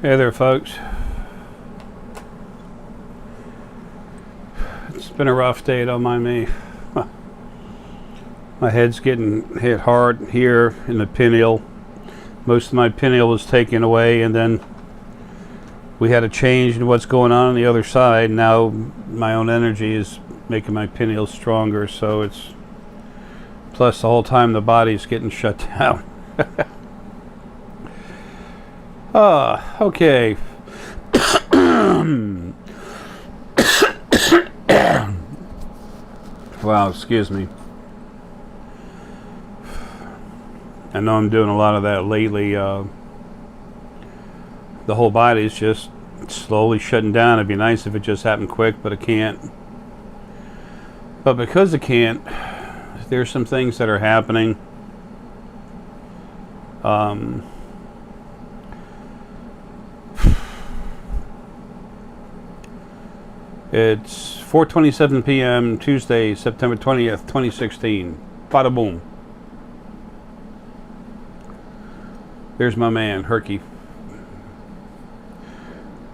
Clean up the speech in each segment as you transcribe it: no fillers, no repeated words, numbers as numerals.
Hey there, folks. It's been a rough day, don't mind me. My head's getting hit hard here in the pineal. Most of my pineal was taken away, and then we had a change in what's going on the other side. Now my own energy is making my pineal stronger, so it's... Plus the whole time the body's getting shut down. Okay. Wow, excuse me. I know I'm doing a lot of that lately. The whole body's just slowly shutting down. It'd be nice if it just happened quick, but it can't. But because it can't, there's some things that are happening. It's 4:27 p.m. Tuesday, September 20th, 2016. Bada boom. There's my man, Herky.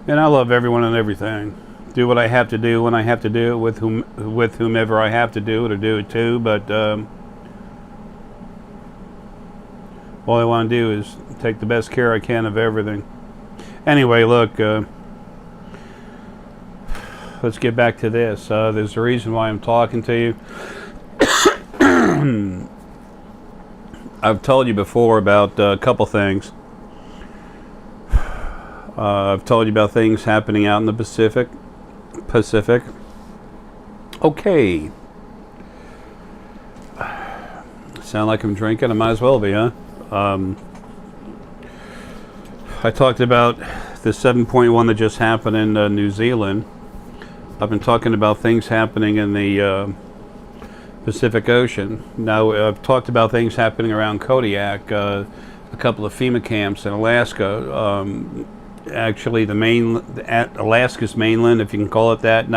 And I love everyone and everything. Do what I have to do when I have to do it with whomever I have to do it or do it to, but all I want to do is take the best care I can of everything. Anyway, look, let's get back to this. There's a reason why I'm talking to you. I've told you before about a couple things. I've told you about things happening out in the Pacific. Okay. Sound like I'm drinking? I might as well be, huh? I talked about the 7.1 that just happened in New Zealand. I've been talking about things happening in the Pacific Ocean. Now, I've talked about things happening around Kodiak, a couple of FEMA camps in Alaska. Actually, at Alaska's mainland, if you can call it that.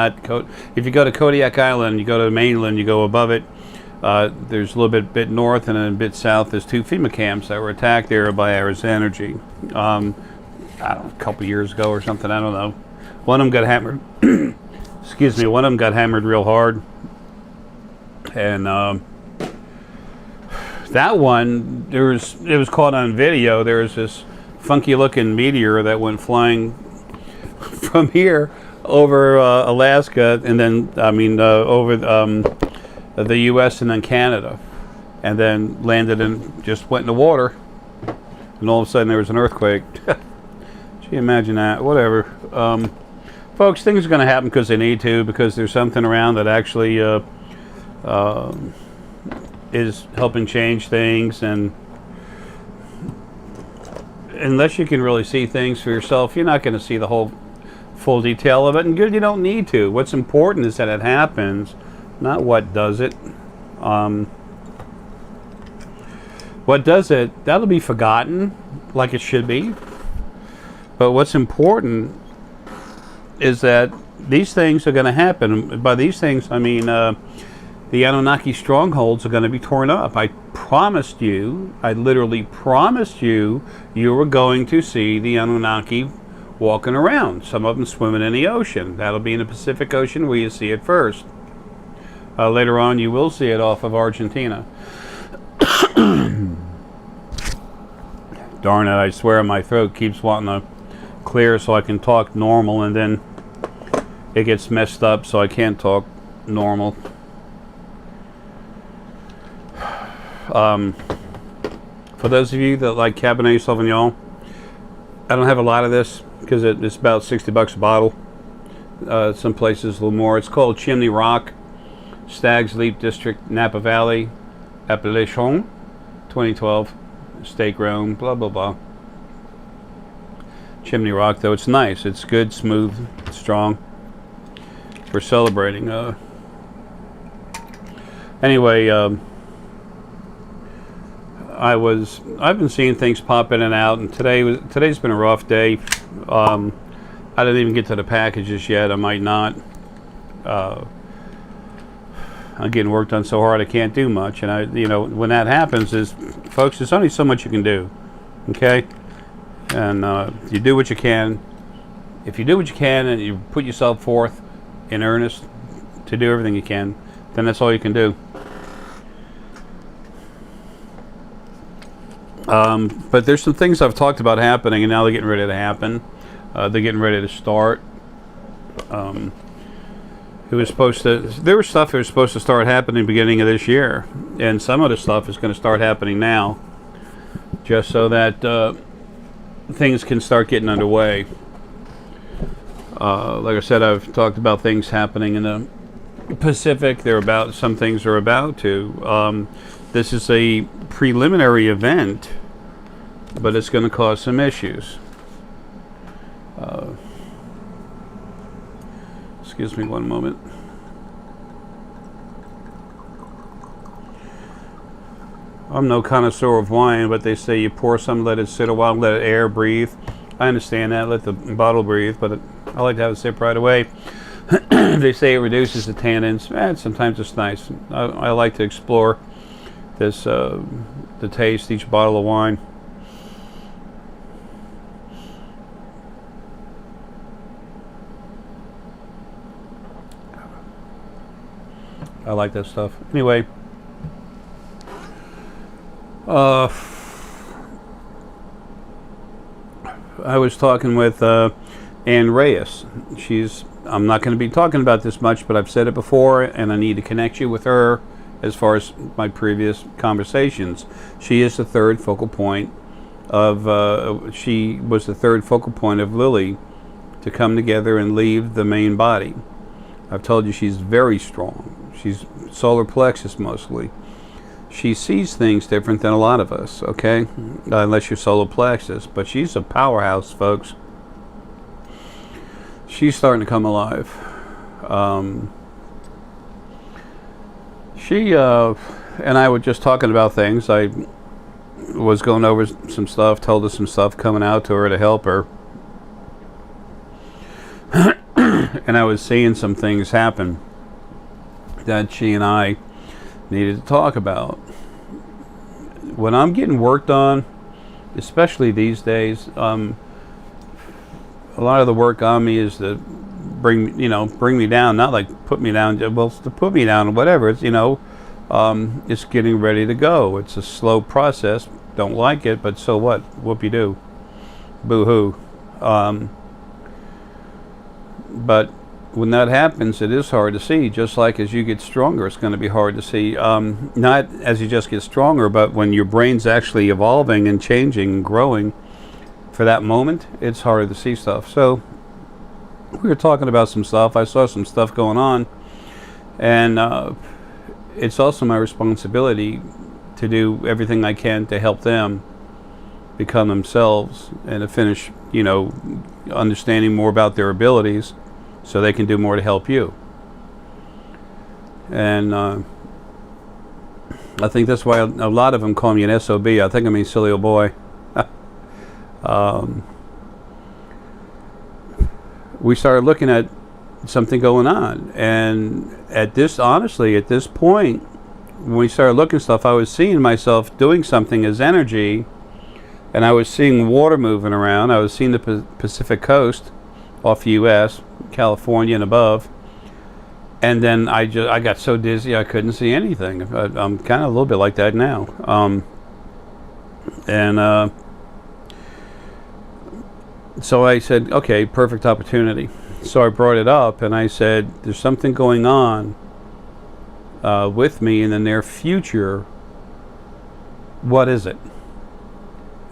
If you go to Kodiak Island, you go to the mainland, you go above it. There's a little bit north and then a bit south. There's two FEMA camps that were attacked there by Ares Energy. I don't know, a couple years ago or something. I don't know. One of them got hammered. Excuse me. One of them got hammered real hard. And that one, it was caught on video. There was this funky looking meteor that went flying from here over Alaska, and then over the U.S. and then Canada, and then landed and just went in the water, and all of a sudden there was an earthquake. Can you imagine that? Whatever. Folks, things are going to happen because they need to, because there's something around that actually is helping change things, and unless you can really see things for yourself, you're not going to see the whole full detail of it, and good, you don't need to. What's important is that it happens, not what does it. What does it, that'll be forgotten like it should be. But what's important is that these things are going to happen. By these things, I mean the Annunaki strongholds are going to be torn up. I promised you, I literally promised you, you were going to see the Annunaki walking around. Some of them swimming in the ocean. That'll be in the Pacific Ocean where you see it first. Later on, you will see it off of Argentina. Darn it, I swear my throat keeps wanting to clear so I can talk normal, and then it gets messed up so I can't talk normal. For those of you that like Cabernet Sauvignon, I don't have a lot of this because it's about $60 a bottle. Some places a little more. It's called Chimney Rock, Stag's Leap District, Napa Valley, Appellation, 2012, state grown, blah blah blah. Chimney Rock, though, it's nice. It's good, smooth, strong. We're celebrating. Anyway, I've been seeing things pop in and out, and today's been a rough day. I didn't even get to the packages yet. I might not. I'm getting work done so hard I can't do much, and when that happens, folks, there's only so much you can do. Okay, And you do what you can. If you do what you can and you put yourself forth in earnest to do everything you can, then that's all you can do. But there's some things I've talked about happening, and now they're getting ready to happen. They're getting ready to start. There was stuff that was supposed to start happening beginning of this year, and some of the stuff is going to start happening now, just so that things can start getting underway. Like I said, I've talked about things happening in the Pacific. Some things are about to. This is a preliminary event, but it's going to cause some issues. Excuse me one moment. I'm no connoisseur of wine, but they say you pour some, let it sit a while, let it air, breathe. I understand that, let the bottle breathe, but I like to have a sip right away. They say it reduces the tannins. Sometimes it's nice. I like to explore this, the taste, each bottle of wine. I like that stuff. Anyway, I was talking with Ann Reyes. I'm not going to be talking about this much, but I've said it before, and I need to connect you with her as far as my previous conversations. She is the third focal point of, she was the third focal point of Lily to come together and leave the main body. I've told you she's very strong. She's solar plexus mostly. She sees things different than a lot of us, okay? Unless you're solar plexus. But she's a powerhouse, folks. She's starting to come alive. She and I were just talking about things. I was going over some stuff, told her some stuff coming out to her to help her. And I was seeing some things happen that she and I needed to talk about. When I'm getting worked on, especially these days, a lot of the work on me is to bring me down, not like put me down, well, to put me down or whatever. It's, it's getting ready to go. It's a slow process. Don't like it, but so what? Whoop-de-doo. Boo-hoo. But when that happens, it is hard to see. Just like as you get stronger, it's going to be hard to see. Not as you just get stronger, but when your brain's actually evolving and changing and growing, for that moment, it's harder to see stuff. So we were talking about some stuff. I saw some stuff going on, and it's also my responsibility to do everything I can to help them become themselves and to finish, understanding more about their abilities, so they can do more to help you. And I think that's why a lot of them call me an SOB. I think I mean silly old boy. We started looking at something going on, and at this point, when we started looking at stuff, I was seeing myself doing something as energy, and I was seeing water moving around. I was seeing the Pacific coast off the U.S., California and above, and then I got so dizzy I couldn't see anything. I'm kind of a little bit like that now, so I said, okay, perfect opportunity. So I brought it up, and I said, there's something going on with me in the near future. What is it?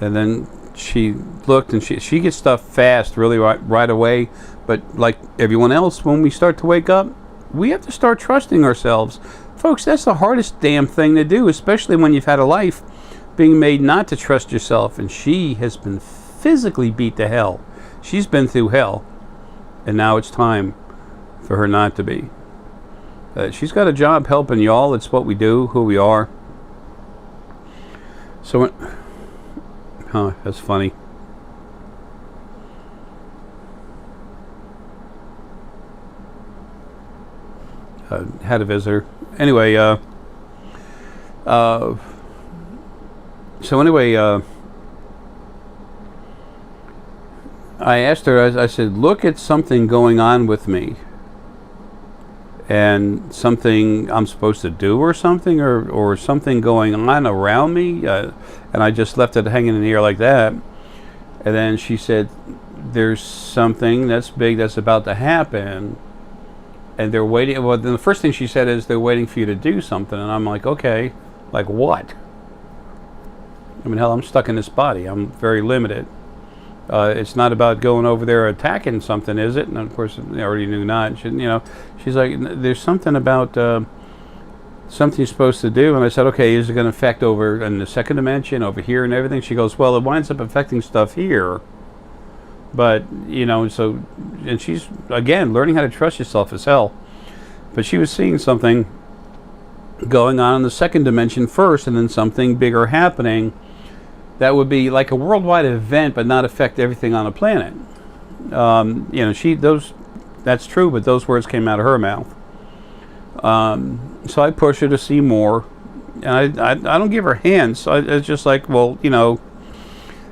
And then she looked, and she gets stuff fast, really right away. But like everyone else, when we start to wake up, we have to start trusting ourselves. Folks, that's the hardest damn thing to do, especially when you've had a life being made not to trust yourself. And she has been physically beat to hell. She's been through hell. And now it's time for her not to be. She's got a job helping y'all. It's what we do, who we are. So, that's funny. Had a visitor. Anyway, I asked her, I said, look at something going on with me. And something I'm supposed to do or something, or something going on around me. And I just left it hanging in the air like that. And then she said, there's something that's big that's about to happen. And they're waiting. Well, then the first thing she said is they're waiting for you to do something. And I'm like, okay, like what? I mean, hell, I'm stuck in this body. I'm very limited. It's not about going over there attacking something, is it? And of course, I already knew not. She's like, there's something about something you're supposed to do. And I said, okay, is it going to affect over in the second dimension, over here and everything? She goes, well, it winds up affecting stuff here. But, so, and she's, again, learning how to trust yourself as hell. But she was seeing something going on in the second dimension first, and then something bigger happening that would be like a worldwide event, but not affect everything on the planet. That's true, but those words came out of her mouth. So I push her to see more, and I don't give her hints. It's just like, well,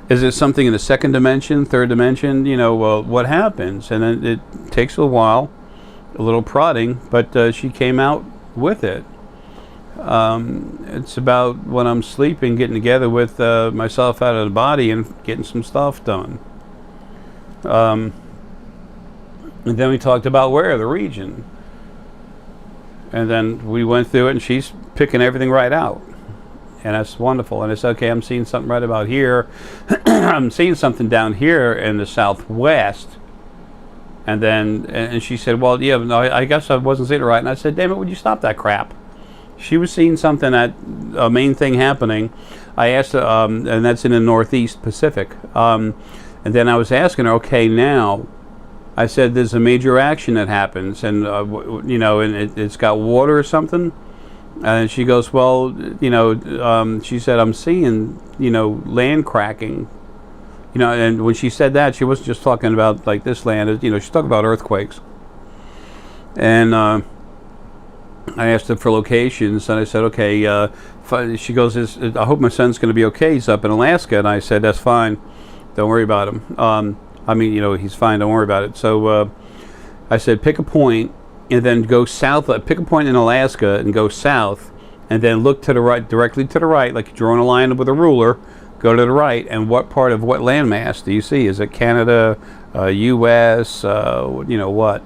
is it something in the second dimension, third dimension? Well, what happens? And then it takes a while, a little prodding, but she came out with it. It's about when I'm sleeping, getting together with myself out of the body and getting some stuff done. And then we talked about where, the region. And then we went through it, and she's picking everything right out. And that's wonderful. And it's okay, I'm seeing something right about here. I'm seeing something down here in the southwest. And then, and she said, well, yeah, no, I guess I wasn't seeing it right. And I said, damn it, would you stop that crap? She was seeing something, a main thing happening. I asked her, and that's in the Northeast Pacific. And then I was asking her, okay, now, I said, there's a major action that happens, and and it's got water or something. And she goes, well, she said, I'm seeing, land cracking. And when she said that, she wasn't just talking about like this land. She's talking about earthquakes. And I asked her for locations, and I said, okay, she goes, I hope my son's going to be okay. He's up in Alaska. And I said, that's fine. Don't worry about him. He's fine. Don't worry about it. So I said, pick a point and then go south. Pick a point in Alaska and go south, and then look to the right, directly to the right, like you're drawing a line with a ruler. Go to the right, and what part of what landmass do you see? Is it Canada, U.S., what?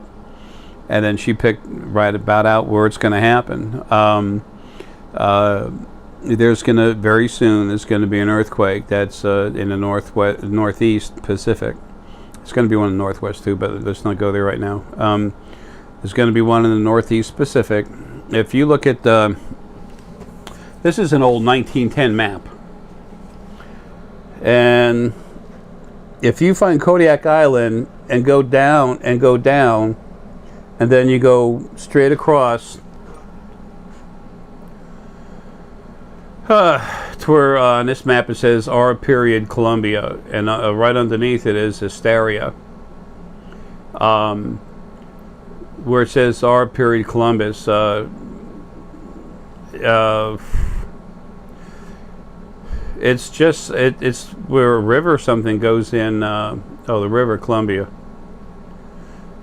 And then she picked right about out where it's going to happen. There's going to, very soon, there's going to be an earthquake that's in the northeast Pacific. It's going to be one in the northwest too, but let's not go there right now. There's going to be one in the northeast Pacific. If you look at this is an old 1910 map. And if you find Kodiak Island and go down, and then you go straight across to where on this map it says R period Columbia, and right underneath it is Hysteria. Where it says R period Columbus, it's just it's where a river or something goes in. The river Columbia.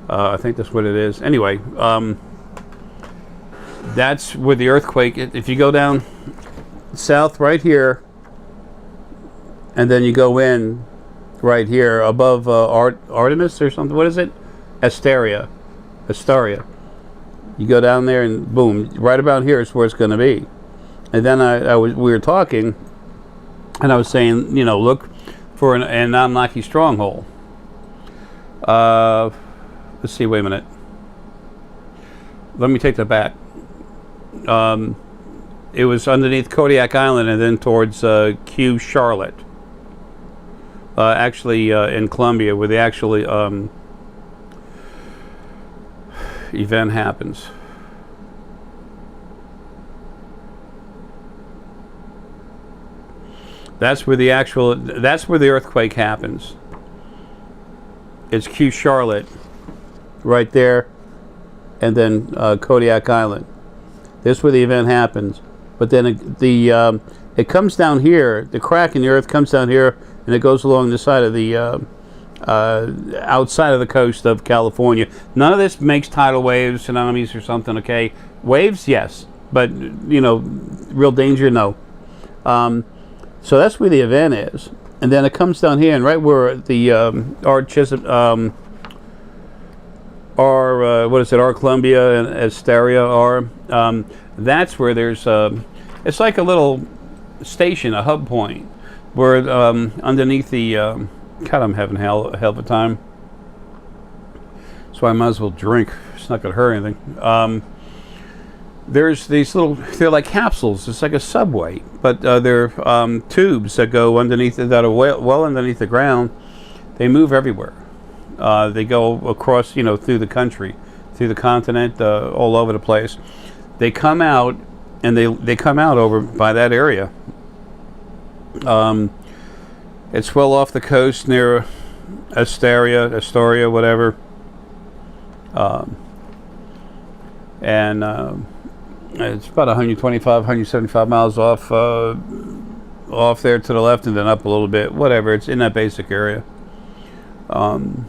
I think that's what it is. Anyway, that's where the earthquake. If you go down south right here, and then you go in right here above Artemis or something. What is it? Asteria. You go down there and boom, right about here is where it's going to be. And then we were talking, and I was saying, look for an Annunaki stronghold. Let's see, wait a minute. Let me take that back. It was underneath Kodiak Island and then towards Q Charlotte. Actually, in Columbia, where the actually event happens. That's where the earthquake happens. It's Q Charlotte, right there, and then Kodiak Island. This is where the event happens. But then it comes down here. The crack in the earth comes down here, and it goes along the side of the outside of the coast of California. None of this makes tidal waves, tsunamis, or something. Okay, waves, yes, but real danger, no. So that's where the event is, and then it comes down here, and right where the our Columbia and Asteria are. That's where there's it's like a little station, a hub point, where underneath the God, I'm having hell of a time. So I might as well drink. It's not going to hurt anything. There's these little, they're like capsules. It's like a subway, but they're tubes that go underneath, that are well underneath the ground. They move everywhere. They go across, through the country, through the continent, all over the place. They come out, and they come out over by that area. It's well off the coast near Astoria, whatever. And it's about 125, 175 miles off there to the left, and then up a little bit, whatever. It's in that basic area. And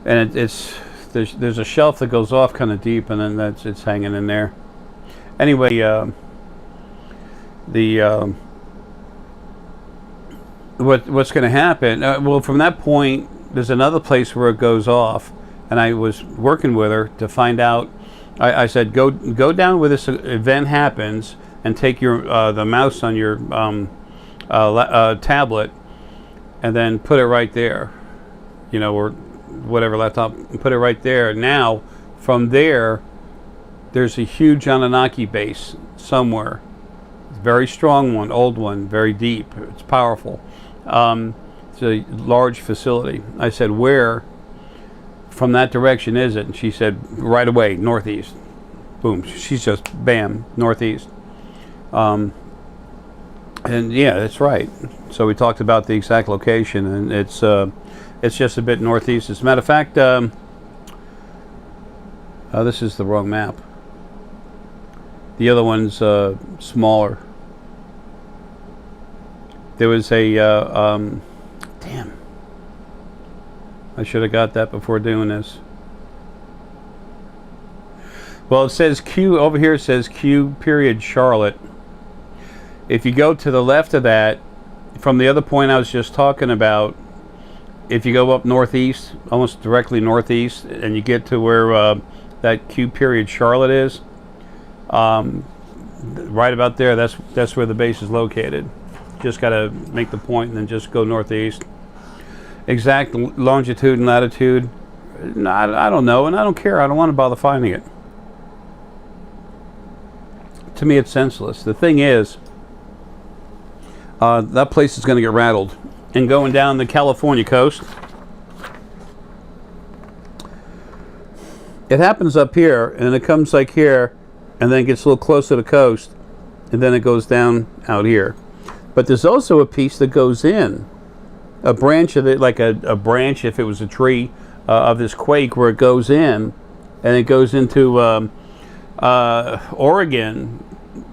there's a shelf that goes off kind of deep, and then it's hanging in there. Anyway, what's going to happen? Well, from that point, there's another place where it goes off, and I was working with her to find out. I said, go down where this event happens, and take your the mouse on your tablet, and then put it right there, or whatever laptop, and put it right there. Now, from there, there's a huge Annunaki base somewhere. It's a very strong one, old one, very deep. It's powerful. It's a large facility. I said, where from that direction is it? And she said, right away, northeast. Boom. She's just, bam, northeast. And yeah, that's right. So we talked about the exact location, and it's just a bit northeast. As a matter of fact, this is the wrong map. The other one's smaller. There was a damn. I should have got that before doing this. Well, it says Q over here. It says Q period Charlotte. If you go to the left of that, from the other point I was just talking about, if you go up northeast, almost directly northeast, and you get to where that Q period Charlotte is, right about there, that's where the base is located. Just got to make the point and then just go northeast. Exact longitude and latitude, I don't know, and I don't care. I don't want to bother finding it. To me, it's senseless. The thing is, that place is going to get rattled. And going down the California coast, it happens up here, and it comes like here, and then it gets a little closer to the coast, and then it goes down out here. But there's also a piece that goes in, a branch of it, like a branch, if it was a tree, of this quake, where it goes in, and it goes into Oregon,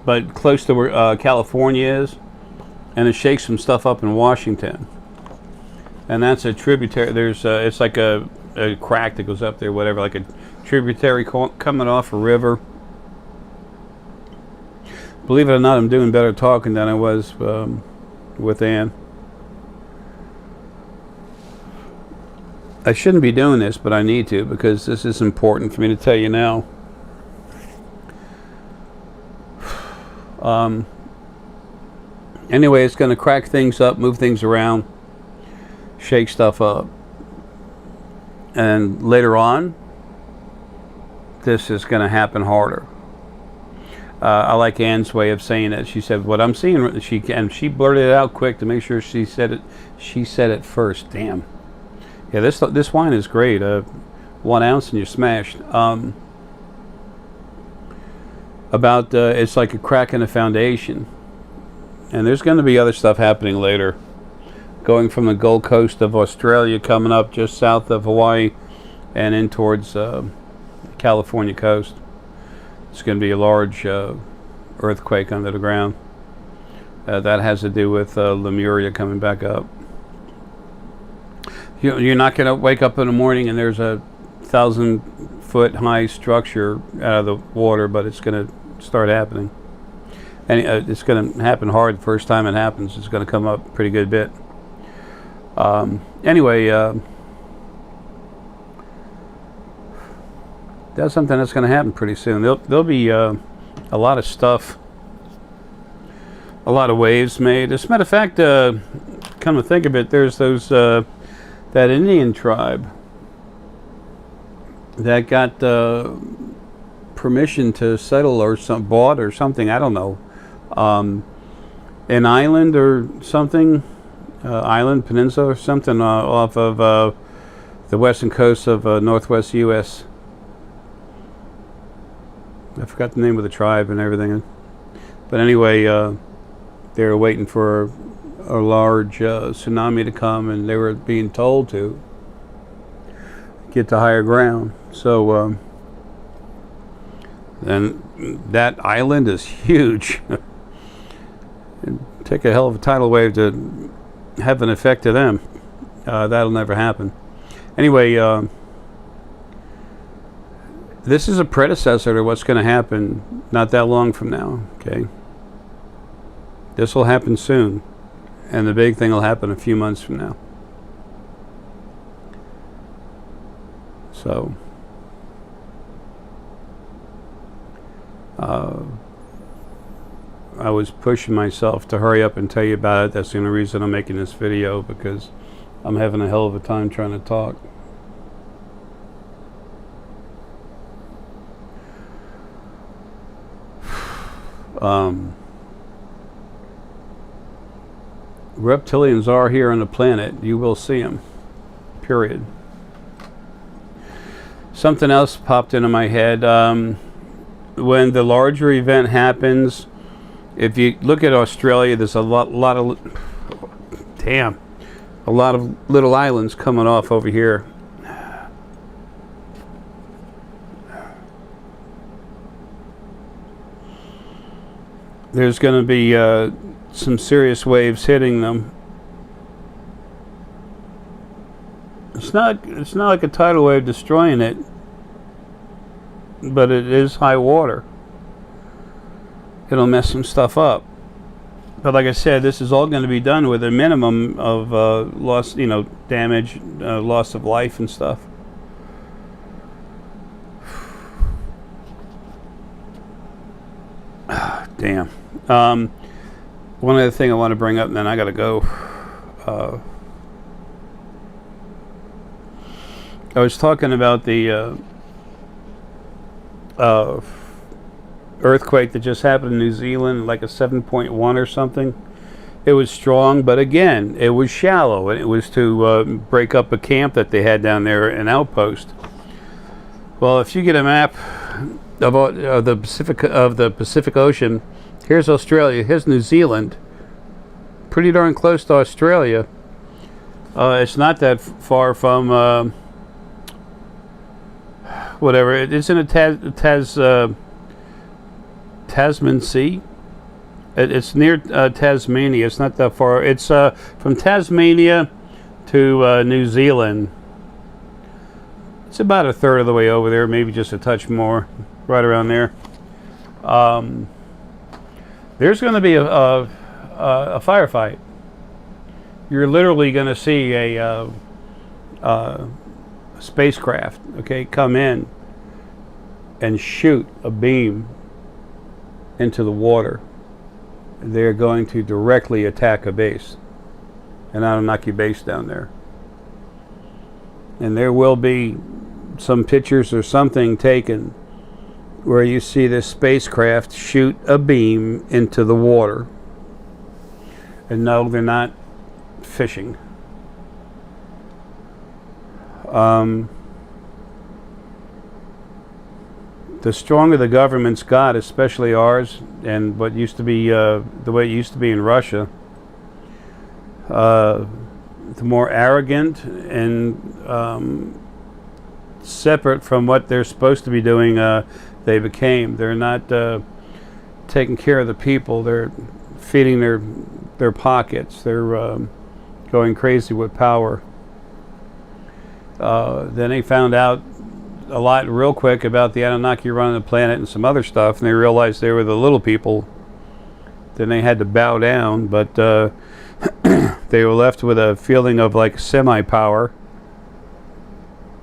but close to where California is, and it shakes some stuff up in Washington. And that's a tributary. There's it's like a crack that goes up there, whatever, like a tributary coming off a river. Believe it or not, I'm doing better talking than I was with Ann. I shouldn't be doing this, but I need to, because this is important for me to tell you now. Anyway, it's going to crack things up, move things around, shake stuff up. And later on, this is going to happen harder. I like Ann's way of saying it. She said, "What I'm seeing," she blurted it out quick to make sure she said it. She said it first. Damn. Yeah, this wine is great. 1 ounce and you're smashed. It's like a crack in the foundation, and there's going to be other stuff happening later. Going from the Gold Coast of Australia, coming up just south of Hawaii, and in towards California coast. It's going to be a large earthquake under the ground. That has to do with Lemuria coming back up. You're not going to wake up in the morning and there's a 1,000-foot high structure out of the water, but it's going to start happening. And it's going to happen hard the first time it happens. It's going to come up a pretty good bit. Anyway, that's something that's going to happen pretty soon. There'll be a lot of stuff, a lot of waves made. As a matter of fact, come to think of it, there's those that Indian tribe that got permission to settle or bought or something, I don't know, an island or something, island, peninsula or something off of the western coast of northwest U.S. I forgot the name of the tribe and everything. But anyway, they were waiting for a large tsunami to come, and they were being told to get to higher ground. So and that island is huge. It'd take a hell of a tidal wave to have an effect to them. That'll never happen. Anyway, this is a predecessor to what's going to happen not that long from now. Okay, this will happen soon. And the big thing will happen a few months from now. So, I was pushing myself to hurry up and tell you about it. That's the only reason I'm making this video, because I'm having a hell of a time trying to talk. Reptilians are here on the planet. You will see them. Period. Something else popped into my head. When the larger event happens, if you look at Australia, there's a lot of little islands coming off over here. There's going to be some serious waves hitting them. It's not like a tidal wave destroying it, but it is high water. It'll mess some stuff up. But like I said, this is all going to be done with a minimum of loss, damage, loss of life and stuff. Damn. One other thing I want to bring up, and then I got to go. I was talking about the earthquake that just happened in New Zealand, like a 7.1 or something. It was strong, but again, it was shallow, and it was to break up a camp that they had down there, an outpost. Well, if you get a map of the Pacific Ocean, here's Australia, here's New Zealand, pretty darn close to Australia. It's not that far from whatever. It's in a Tasman Sea. It's near Tasmania. It's not that far. It's from Tasmania to New Zealand. It's about a third of the way over there, maybe just a touch more, right around there. There's going to be a firefight. You're literally going to see a spacecraft, okay, come in and shoot a beam into the water. They're going to directly attack a base, an Annunaki base down there. And there will be some pictures or something taken where you see this spacecraft shoot a beam into the water. And no, they're not fishing. The stronger the governments got, especially ours, and what used to be the way it used to be in Russia, the more arrogant and separate from what they're supposed to be doing they became. They're not taking care of the people. They're feeding their pockets. They're going crazy with power. Then they found out a lot real quick about the Annunaki running the planet and some other stuff, and they realized they were the little people. Then they had to bow down, but they were left with a feeling of like semi-power.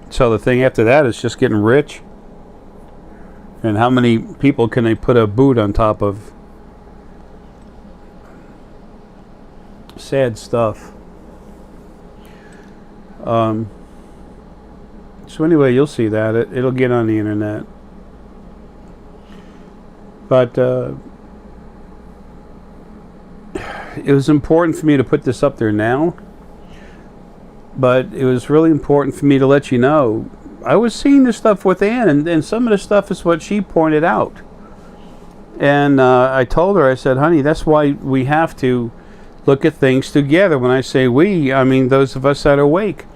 So the thing after that is just getting rich. And how many people can they put a boot on top of? Sad stuff. So anyway, you'll see that. It'll get on the internet. But it was important for me to put this up there now. But it was really important for me to let you know. I was seeing this stuff with Ann, and some of the stuff is what she pointed out. And I told her, I said, honey, that's why we have to look at things together. When I say we, I mean those of us that are awake.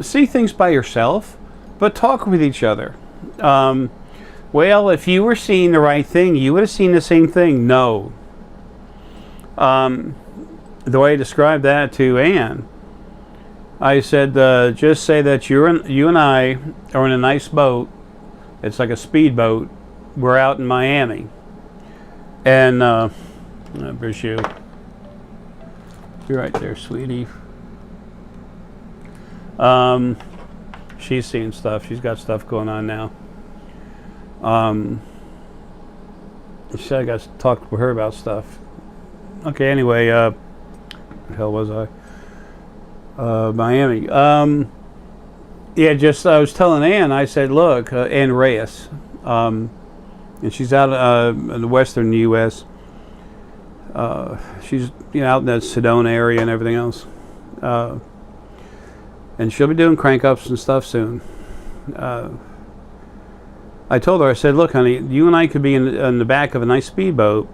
See things by yourself, but talk with each other. Well, if you were seeing the right thing, you would have seen the same thing. No. The way I described that to Ann, I said, just say that you and I are in a nice boat. It's like a speedboat. We're out in Miami. And, where's you? You're right there, sweetie. She's seeing stuff. She's got stuff going on now. She said I got to talk with her about stuff. Okay, anyway, where the hell was I? Miami. Yeah, just I was telling Ann, I said, look, Ann Reyes, and she's out in the western U.S. She's out in that Sedona area and everything else, and she'll be doing crank ups and stuff soon. I told her, I said, look, honey, you and I could be in the back of a nice speedboat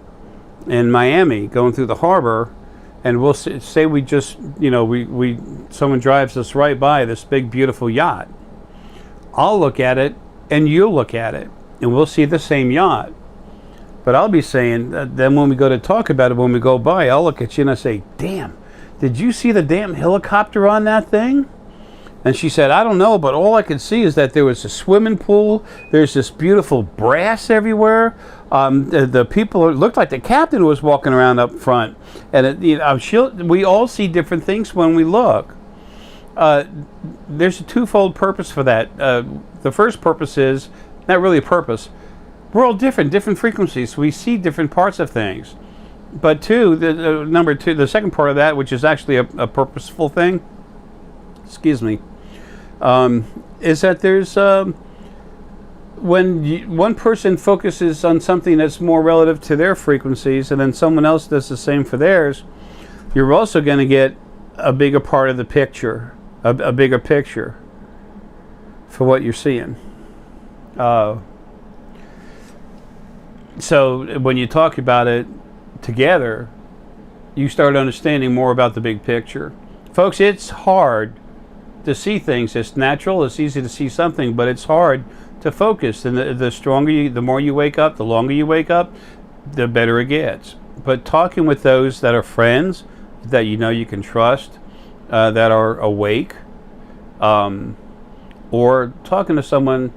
in Miami, going through the harbor. And we'll say we just, someone drives us right by this big, beautiful yacht. I'll look at it, and you'll look at it, and we'll see the same yacht. But I'll be saying, then when we go to talk about it, when we go by, I'll look at you and I say, damn, did you see the damn helicopter on that thing? And she said, I don't know, but all I could see is that there was a swimming pool. There's this beautiful brass everywhere. The people, it looked like the captain was walking around up front. And we all see different things when we look. There's a twofold purpose for that. The first purpose is, not really a purpose, we're all different frequencies. We see different parts of things. But number two, the second part of that, which is actually a purposeful thing, excuse me, is that there's when one person focuses on something that's more relative to their frequencies, and then someone else does the same for theirs, you're also going to get a bigger part of the picture, a bigger picture for what you're seeing. So when you talk about it together, you start understanding more about the big picture. Folks, it's hard to see things. It's natural, it's easy to see something, but it's hard to focus. And the more you wake up, the longer you wake up, the better it gets. But talking with those that are friends, that you can trust, that are awake, or talking to someone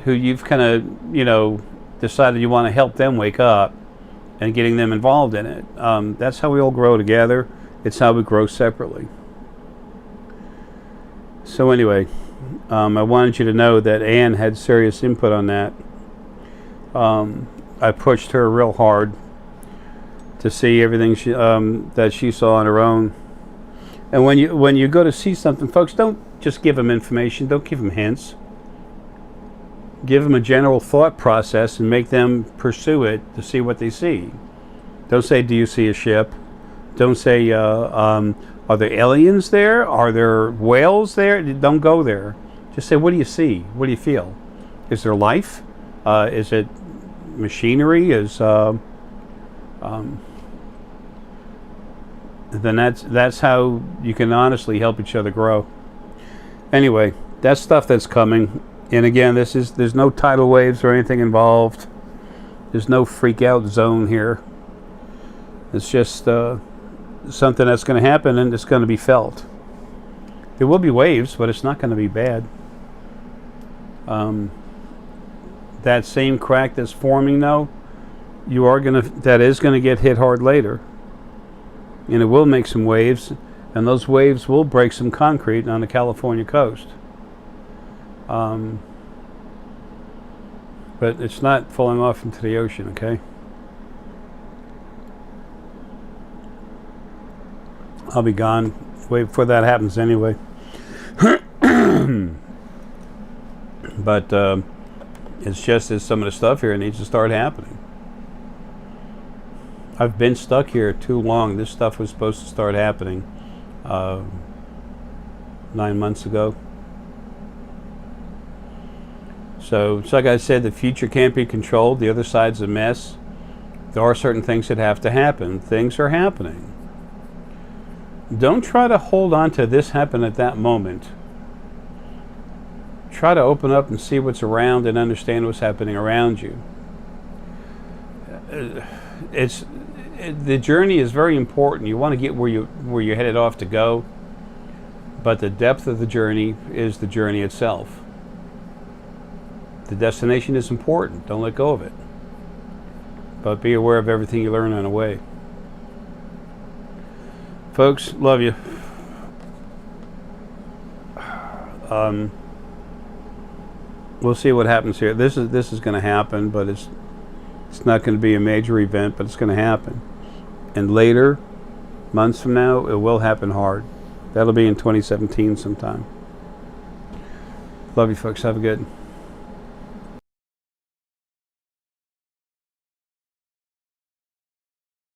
who you've kind of, decided you want to help them wake up and getting them involved in it. That's how we all grow together. It's how we grow separately. So anyway, I wanted you to know that Ann had serious input on that. I pushed her real hard to see everything that she saw on her own. And when you go to see something, folks, don't just give them information. Don't give them hints. Give them a general thought process and make them pursue it to see what they see. Don't say, do you see a ship? Don't say, are there aliens there? Are there whales there? Don't go there. Just say, what do you see? What do you feel? Is there life? Is it machinery? Then that's how you can honestly help each other grow. Anyway, that's stuff that's coming. And again, there's no tidal waves or anything involved. There's no freak out zone here. It's just something that's going to happen, and it's going to be felt. There will be waves, but it's not going to be bad. That same crack that's forming, though, that is going to get hit hard later, and it will make some waves, and those waves will break some concrete on the California coast. But it's not falling off into the ocean, okay? I'll be gone way before that happens anyway. But it's just that some of the stuff here needs to start happening. I've been stuck here too long. This stuff was supposed to start happening 9 months ago. So it's like I said, the future can't be controlled. The other side's a mess. There are certain things that have to happen. Things are happening. Don't try to hold on to this happen at that moment. Try to open up and see what's around and understand what's happening around you. The journey is very important. You want to get where you're headed off to go, but the depth of the journey is the journey itself. The destination is important. Don't let go of it. But be aware of everything you learn on the way. Folks, love you. We'll see what happens here. This is going to happen, but it's not going to be a major event, but it's going to happen. And later, months from now, it will happen hard. That'll be in 2017 sometime. Love you, folks. Have a good.